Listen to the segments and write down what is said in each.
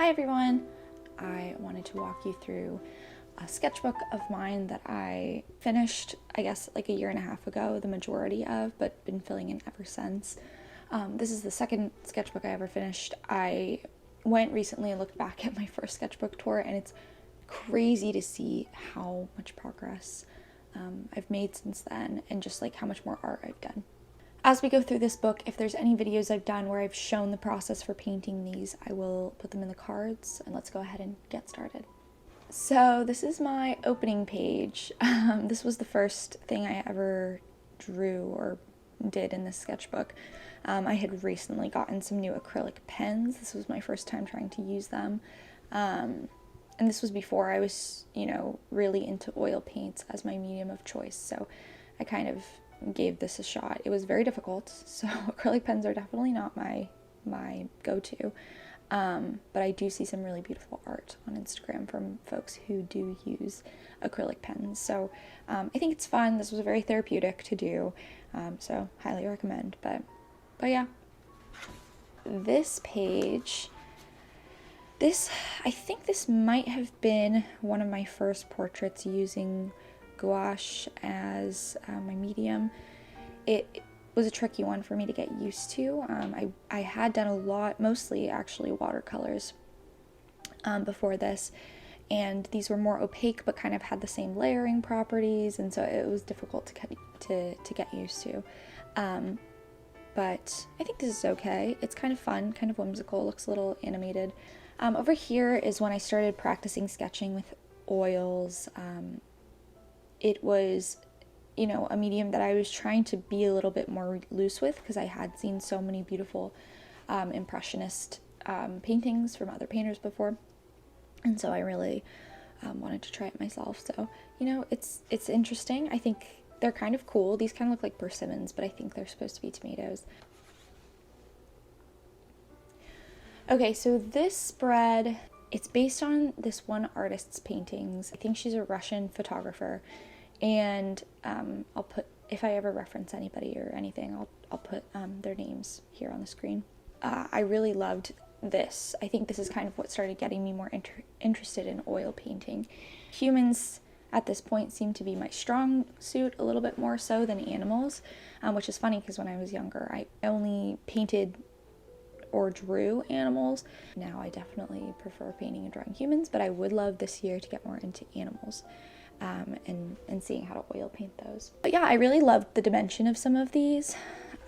Hi everyone! I wanted to walk you through a sketchbook of mine that I finished, I guess, like a year and a half ago, the majority of, but been filling in ever since. This is the second sketchbook I ever finished. I went recently and looked back at my first sketchbook tour, and it's crazy to see how much progress I've made since then, and just like how much more art I've done. As we go through this book, if there's any videos I've done where I've shown the process for painting these, I will put them in the cards, and let's go ahead and get started. So this is my opening page. This was the first thing I ever drew or did in this sketchbook. I had recently gotten some new acrylic pens. This was my first time trying to use them. And this was before I was, really into oil paints as my medium of choice. So I kind of gave this a shot. It was very difficult, so acrylic pens are definitely not my go-to. But I do see some really beautiful art on Instagram from folks who do use acrylic pens. So I think it's fun. This was very therapeutic to do, so highly recommend. But yeah, this page, I think this might have been one of my first portraits using gouache as my medium. It was a tricky one for me to get used to. I had done a lot, mostly actually watercolors before this, and these were more opaque but kind of had the same layering properties, and so it was difficult to get used to. But I think this is okay. It's kind of fun, kind of whimsical, looks a little animated. Over here is when I started practicing sketching with oils. It was, a medium that I was trying to be a little bit more loose with, because I had seen so many beautiful impressionist paintings from other painters before, and so I really wanted to try it myself. So, it's interesting. I think they're kind of cool. These kind of look like persimmons, but I think they're supposed to be tomatoes. Okay, so this spread, it's based on this one artist's paintings. I think she's a Russian photographer, and I'll put, if I ever reference anybody or anything, I'll put their names here on the screen. I really loved this. I think this is kind of what started getting me more interested in oil painting. Humans at this point seem to be my strong suit a little bit more so than animals, which is funny because when I was younger, I only painted or drew animals. Now I definitely prefer painting and drawing humans, but I would love this year to get more into animals and seeing how to oil paint those. But yeah, I really loved the dimension of some of these.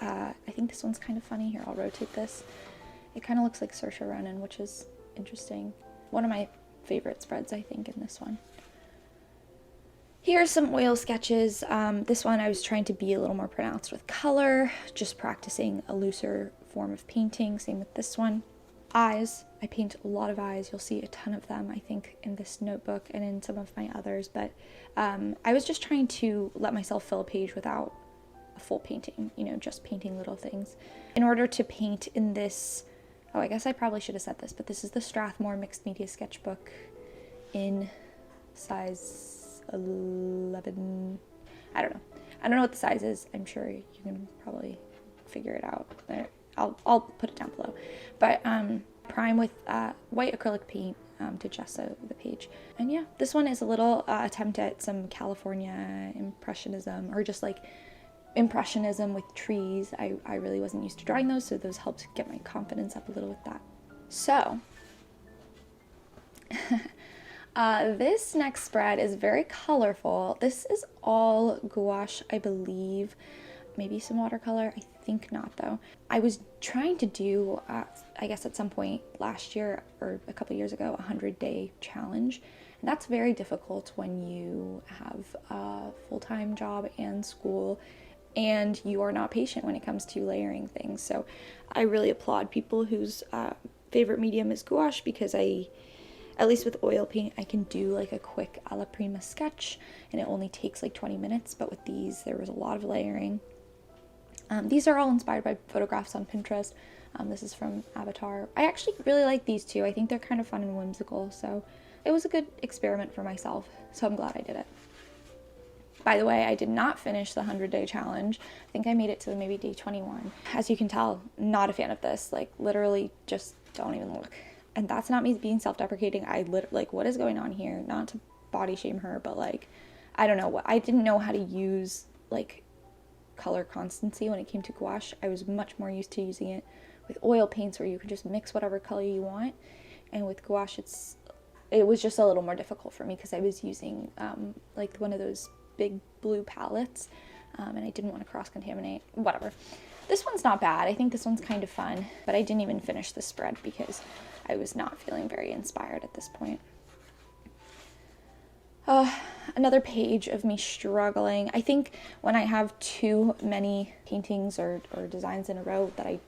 I think this one's kind of funny. Here, I'll rotate this. It kind of looks like Saoirse Ronan, which is interesting. One of my favorite spreads, I think, in this one. Here's some oil sketches. This one I was trying to be a little more pronounced with color, just practicing a looser form of painting. Same with this one. Eyes. I paint a lot of eyes. You'll see a ton of them, I think, in this notebook and in some of my others, but I was just trying to let myself fill a page without a full painting, just painting little things. In order to paint in this, I guess I probably should have said this, but this is the Strathmore Mixed Media Sketchbook in size 11. I don't know what the size is. I'm sure you can probably figure it out. I'll put it down below. But prime with white acrylic paint to gesso the page. And yeah, this one is a little attempt at some California impressionism, or just like impressionism with trees. I really wasn't used to drawing those, so those helped get my confidence up a little with that. So this next spread is very colorful. This is all gouache, I believe. Maybe some watercolor. I think not, though. I was trying to do, I guess at some point last year or a couple years ago, a 100-day challenge. And that's very difficult when you have a full-time job and school, and you are not patient when it comes to layering things. So I really applaud people whose favorite medium is gouache, because at least with oil paint, I can do like a quick alla prima sketch, and it only takes like 20 minutes. But with these, there was a lot of layering. These are all inspired by photographs on Pinterest. This is from Avatar. I actually really like these two. I think they're kind of fun and whimsical, so it was a good experiment for myself, so I'm glad I did it. By the way, I did not finish the 100-day challenge. I think I made it to maybe day 21. As you can tell, not a fan of this. Like, literally, just don't even look. and that's not me being self-deprecating. I like, what is going on here? Not to body shame her, but like, I don't know, I didn't know how to use like color constancy when it came to gouache. I was much more used to using it with oil paints where you can just mix whatever color you want, and with gouache it was just a little more difficult for me because I was using like one of those big blue palettes, and I didn't want to cross-contaminate. Whatever. This one's not bad. I think this one's kind of fun, but I didn't even finish the spread because I was not feeling very inspired at this point. Another page of me struggling. I think when I have too many paintings or designs in a row that I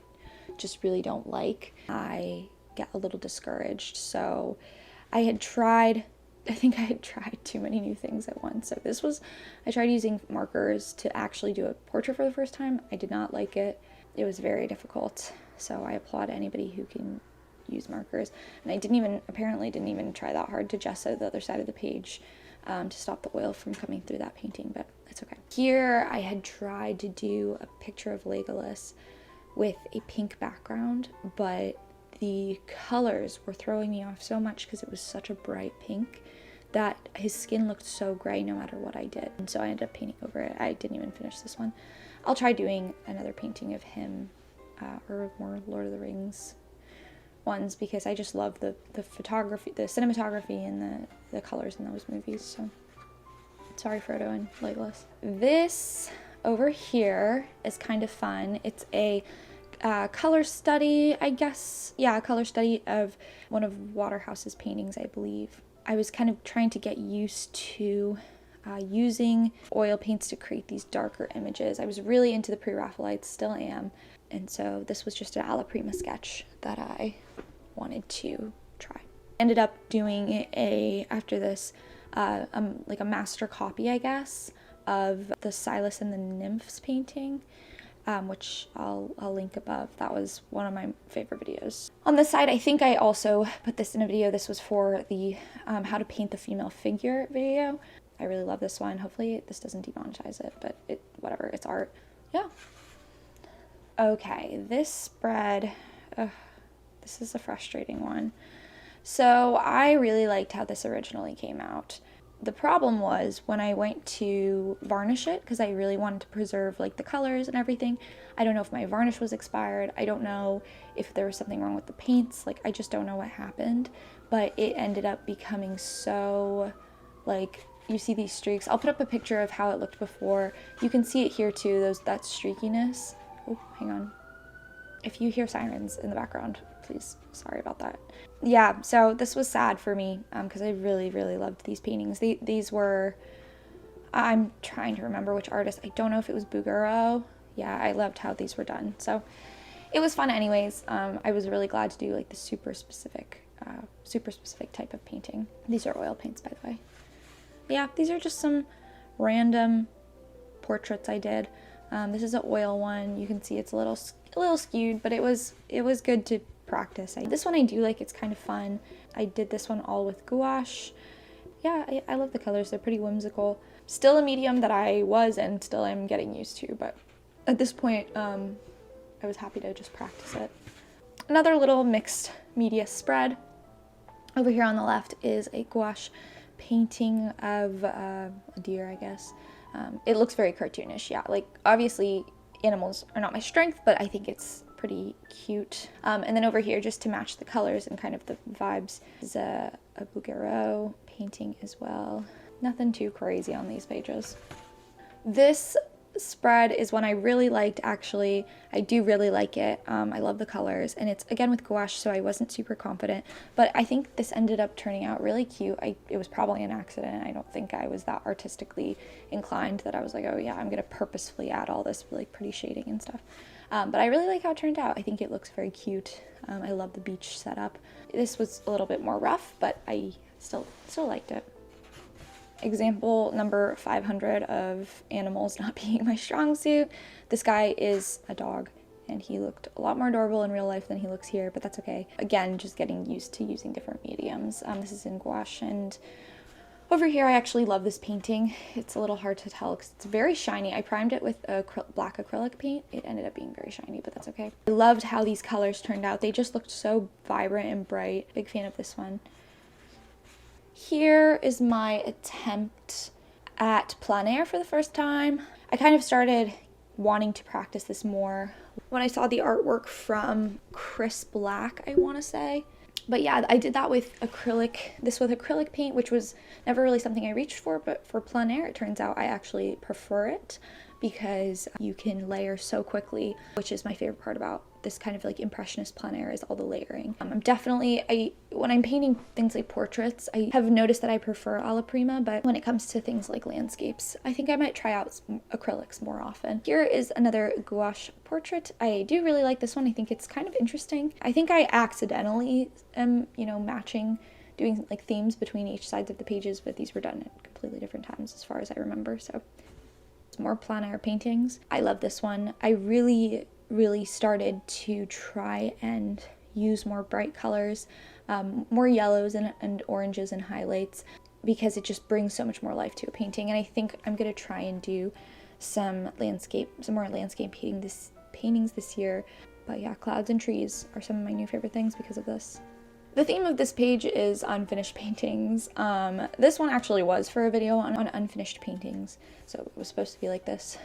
just really don't like, I get a little discouraged. So I think I had tried too many new things at once. So I tried using markers to actually do a portrait for the first time. I did not like it. It was very difficult. So I applaud anybody who can use markers. And I apparently didn't even try that hard to gesso the other side of the page to stop the oil from coming through that painting, but it's okay. Here I had tried to do a picture of Legolas with a pink background, but the colors were throwing me off so much because it was such a bright pink that his skin looked so gray no matter what I did. And so I ended up painting over it. I didn't even finish this one. I'll try doing another painting of him or more Lord of the Rings ones because I just love the photography, the cinematography, and the colors in those movies. So sorry, Frodo and Legolas. This over here is kind of fun. It's a color study, I guess. Yeah, a color study of one of Waterhouse's paintings, I believe. I was kind of trying to get used to using oil paints to create these darker images. I was really into the Pre-Raphaelites, still am. And so this was just an alla prima sketch that I wanted to try. Ended up doing after this, like a master copy, I guess, of the Silas and the Nymphs painting, which I'll link above. That was one of my favorite videos. On this side, I think I also put this in a video. This was for the how to paint the female figure video. I really love this one. Hopefully this doesn't demonetize it, but whatever, it's art. Yeah. Okay, this spread, this is a frustrating one. So I really liked how this originally came out. The problem was when I went to varnish it, because I really wanted to preserve like the colors and everything. I don't know if my varnish was expired. I don't know if there was something wrong with the paints. Like, I just don't know what happened, but it ended up becoming so, like, you see these streaks. I'll put up a picture of how it looked before. You can see it here too, that streakiness. Oh, hang on. If you hear sirens in the background, please, sorry about that. Yeah, so this was sad for me because I really, really loved these paintings. These were, I'm trying to remember which artist. I don't know if it was Bugaro. Yeah, I loved how these were done. So it was fun anyways. I was really glad to do like the super specific type of painting. These are oil paints, by the way. Yeah, these are just some random portraits I did. This is an oil one. You can see it's a little skewed, but it was good to practice. This one I do like. It's kind of fun. I did this one all with gouache. Yeah, I love the colors. They're pretty whimsical. Still a medium that I was and still am getting used to, but at this point, I was happy to just practice it. Another little mixed media spread. Over here on the left is a gouache painting of a deer, I guess. It looks very cartoonish, yeah. Like, obviously, animals are not my strength, but I think it's pretty cute. And then over here, just to match the colors and kind of the vibes, is a Bugaro painting as well. Nothing too crazy on these pages. This spread is one I really liked, actually. I do really like it. I love the colors, and it's again with gouache, so I wasn't super confident, but I think this ended up turning out really cute. It was probably an accident. I don't think I was that artistically inclined that I was like, oh yeah, I'm gonna purposefully add all this like pretty shading and stuff. But I really like how it turned out. I think it looks very cute. I love the beach setup. This was a little bit more rough, but I still liked it. Example number 500 of animals not being my strong suit. This guy is a dog, and he looked a lot more adorable in real life than he looks here, but that's okay. Again, just getting used to using different mediums. This is in gouache, and Over here, I actually love this painting. It's a little hard to tell because it's very shiny. I primed it with a black acrylic paint. It ended up being very shiny, but that's okay. I loved how these colors turned out. They just looked so vibrant and bright. Big fan of this one. Here is my attempt at plein air for the first time. I kind of started wanting to practice this more when I saw the artwork from Chris Black, I want to say. But yeah, I did that with acrylic paint, which was never really something I reached for, but for plein air, it turns out I actually prefer it because you can layer so quickly, which is my favorite part about this kind of like impressionist plein air, is all the layering. When I'm painting things like portraits, I have noticed that I prefer alla prima, but when it comes to things like landscapes, I think I might try out acrylics more often. Here is another gouache portrait. I do really like this one. I think it's kind of interesting. I think I accidentally am, doing like themes between each sides of the pages, but these were done at completely different times as far as I remember, so. More plein air paintings. I love this one. I really started to try and use more bright colors, more yellows and oranges and highlights, because it just brings so much more life to a painting. And I think I'm gonna try and do some more landscape paintings this year. But yeah, clouds and trees are some of my new favorite things because of this. The theme of this page is unfinished paintings. This one actually was for a video on unfinished paintings, so it was supposed to be like this.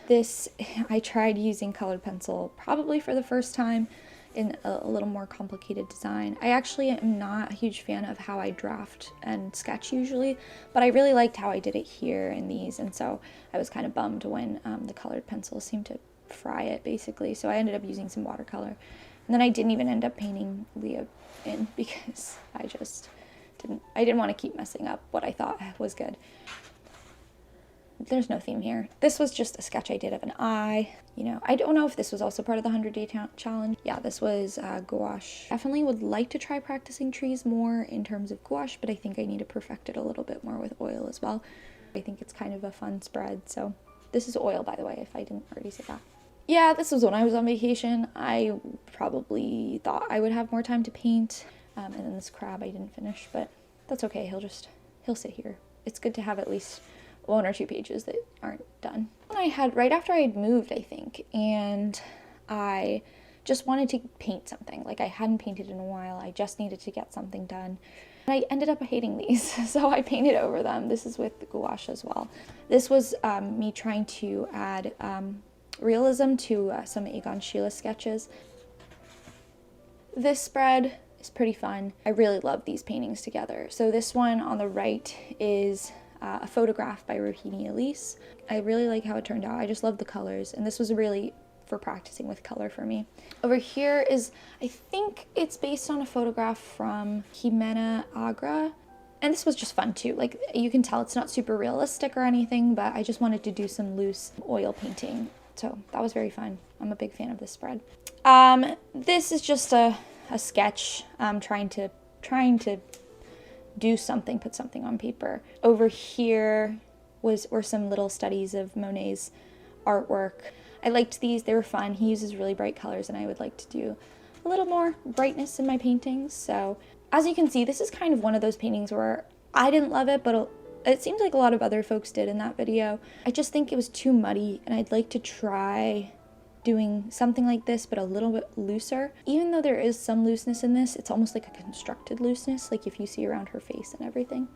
I tried using colored pencil probably for the first time in a little more complicated design. I actually am not a huge fan of how I draft and sketch usually, but I really liked how I did it here in these, and so I was kind of bummed when the colored pencil seemed to fry it basically, so I ended up using some watercolor. And then I didn't even end up painting Leah in because I didn't want to keep messing up what I thought was good. There's no theme here. This was just a sketch I did of an eye. I don't know if this was also part of the 100-day challenge. Yeah, this was gouache. Definitely would like to try practicing trees more in terms of gouache, but I think I need to perfect it a little bit more with oil as well. I think it's kind of a fun spread. So this is oil, by the way, if I didn't already say that. Yeah, this was when I was on vacation. I probably thought I would have more time to paint. And then this crab I didn't finish, but that's okay. He'll sit here. It's good to have at least 1 or 2 pages that aren't done. I had right after I'd moved, I think, and I just wanted to paint something. Like, I hadn't painted in a while. I just needed to get something done. And I ended up hating these, so I painted over them. This is with gouache as well. This was me trying to add realism to some Egon Schiele sketches. This spread is pretty fun. I really love these paintings together. So this one on the right is a photograph by Rohini Elise. I really like how it turned out. I just love the colors, and this was really for practicing with color for me. Over here is, I think it's based on a photograph from Jimena Agra. And this was just fun too. Like, you can tell it's not super realistic or anything, but I just wanted to do some loose oil painting. So that was very fun. I'm a big fan of this spread. This is just a sketch. Trying to do something, put something on paper. Over here were some little studies of Monet's artwork. I liked these. They were fun. He uses really bright colors, and I would like to do a little more brightness in my paintings. So as you can see, this is kind of one of those paintings where I didn't love it, but it seems like a lot of other folks did in that video. I just think it was too muddy, and I'd like to try doing something like this, but a little bit looser. Even though there is some looseness in this, it's almost like a constructed looseness, like if you see around her face and everything.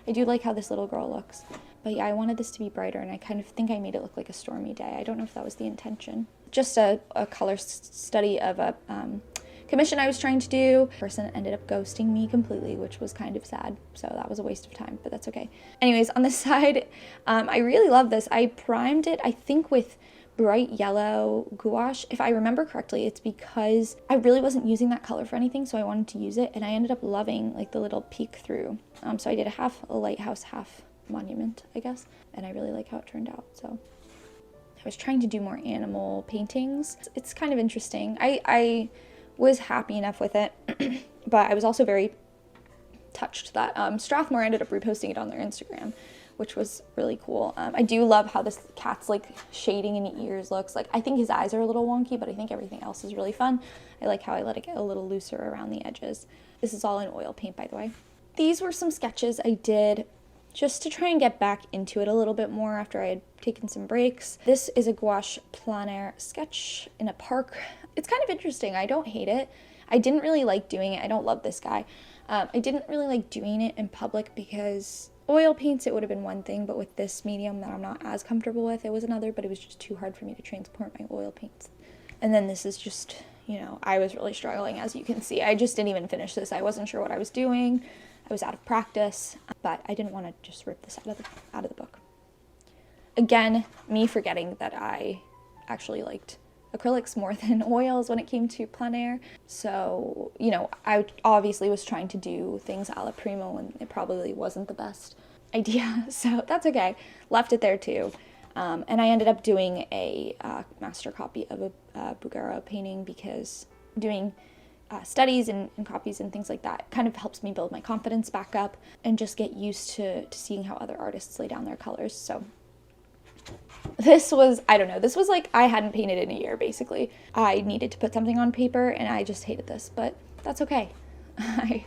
I do like how this little girl looks. But yeah, I wanted this to be brighter, and I kind of think I made it look like a stormy day. I don't know if that was the intention. Just a color study of a commission I was trying to do. The person ended up ghosting me completely, which was kind of sad. So that was a waste of time, but that's okay. Anyways, on this side, I really love this. I primed it, I think, with bright yellow gouache. If I remember correctly, it's because I really wasn't using that color for anything, so I wanted to use it, and I ended up loving like the little peek through. So I did half a lighthouse, half monument, I guess, and I really like how it turned out. So I was trying to do more animal paintings. It's kind of interesting. I was happy enough with it, but I was also very touched that Strathmore ended up reposting it on their Instagram, which was really cool. I do love how this cat's like shading in the ears looks. Like, I think his eyes are a little wonky, but I think everything else is really fun. I like how I let it get a little looser around the edges. This is all in oil paint, by the way. These were some sketches I did just to try and get back into it a little bit more after I had taken some breaks. This is a gouache plein air sketch in a park. It's kind of interesting. I don't hate it. I didn't really like doing it. I don't love this guy. I didn't really like doing it in public because oil paints, it would have been one thing, but with this medium that I'm not as comfortable with, it was another, but it was just too hard for me to transport my oil paints. And then this is just, you know, I was really struggling, as you can see. I just didn't even finish this. I wasn't sure what I was doing. I was out of practice, but I didn't want to just rip this out of the book. Again, me forgetting that I actually liked acrylics more than oils when it came to plein air. So, you know, I obviously was trying to do things a la primo, and it probably wasn't the best idea, so that's okay. Left it there too. And I ended up doing a master copy of a Bugaro painting because doing studies and copies and things like that kind of helps me build my confidence back up and just get used to seeing how other artists lay down their colors. So this was, I don't know, this was like I hadn't painted in a year, basically. I needed to put something on paper and I just hated this, but that's okay. I,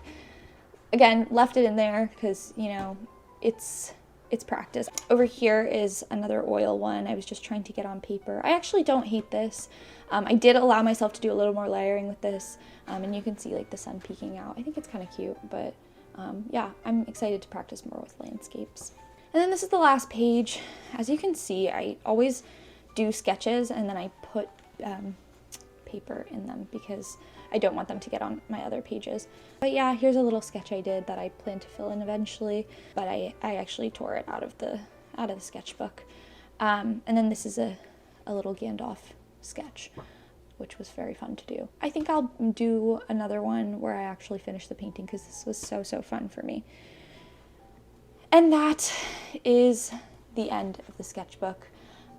again, left it in there because, you know, it's practice. Over here is another oil one I was just trying to get on paper. I actually don't hate this. I did allow myself to do a little more layering with this, and you can see like the sun peeking out. I think it's kind of cute, but yeah, I'm excited to practice more with landscapes. And then this is the last page. As you can see, I always do sketches and then I put paper in them because I don't want them to get on my other pages. But yeah, here's a little sketch I did that I plan to fill in eventually, but I actually tore it out of the sketchbook. And then this is a little Gandalf sketch, which was very fun to do. I think I'll do another one where I actually finish the painting because this was so fun for me. And that is the end of the sketchbook.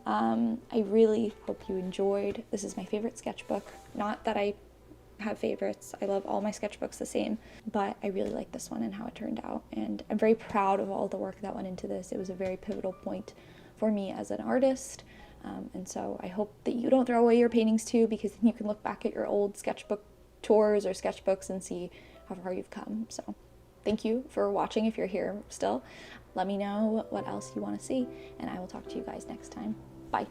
I really hope you enjoyed. This is my favorite sketchbook. Not that I have favorites. I love all my sketchbooks the same, but I really like this one and how it turned out. And I'm very proud of all the work that went into this. It was a very pivotal point for me as an artist. And so I hope that you don't throw away your paintings too, because then you can look back at your old sketchbook tours or sketchbooks and see how far you've come. So thank you for watching if you're here still. Let me know what else you want to see, and I will talk to you guys next time. Bye.